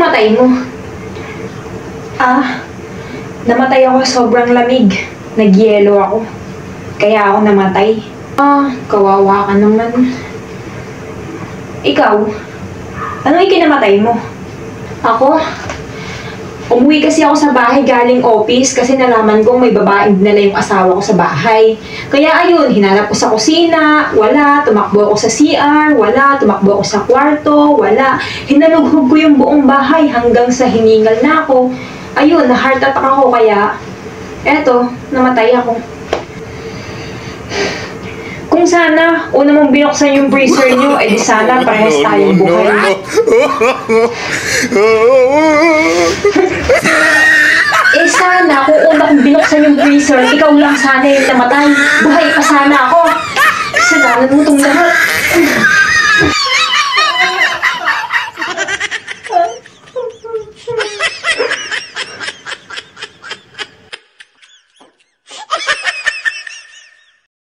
kinamatay mo? Namatay ako sobrang lamig. Nagyelo ako. Kaya ako namatay. Kawawa ka naman. Ikaw, anong ikinamatay mo? Ako? Umuwi kasi ako sa bahay galing office kasi nalaman kong may babaeng dinala yung asawa ko sa bahay. Kaya ayun, hinanap ko sa kusina, wala. Tumakbo ako sa CR, wala. Tumakbo ako sa kwarto, wala. Hinalughog ko yung buong bahay hanggang sa hiningal na ako. Ayun, na-heart attack ako kaya eto, namatay ako. Kung sana, una mong binuksan yung freezer nyo, di sana parehas tayong buhay. Sana, kung una kong binuksan yung freezer, ikaw lang sana yung namatay. Buhay pa sana ako. Kasalanan mo itong lahat.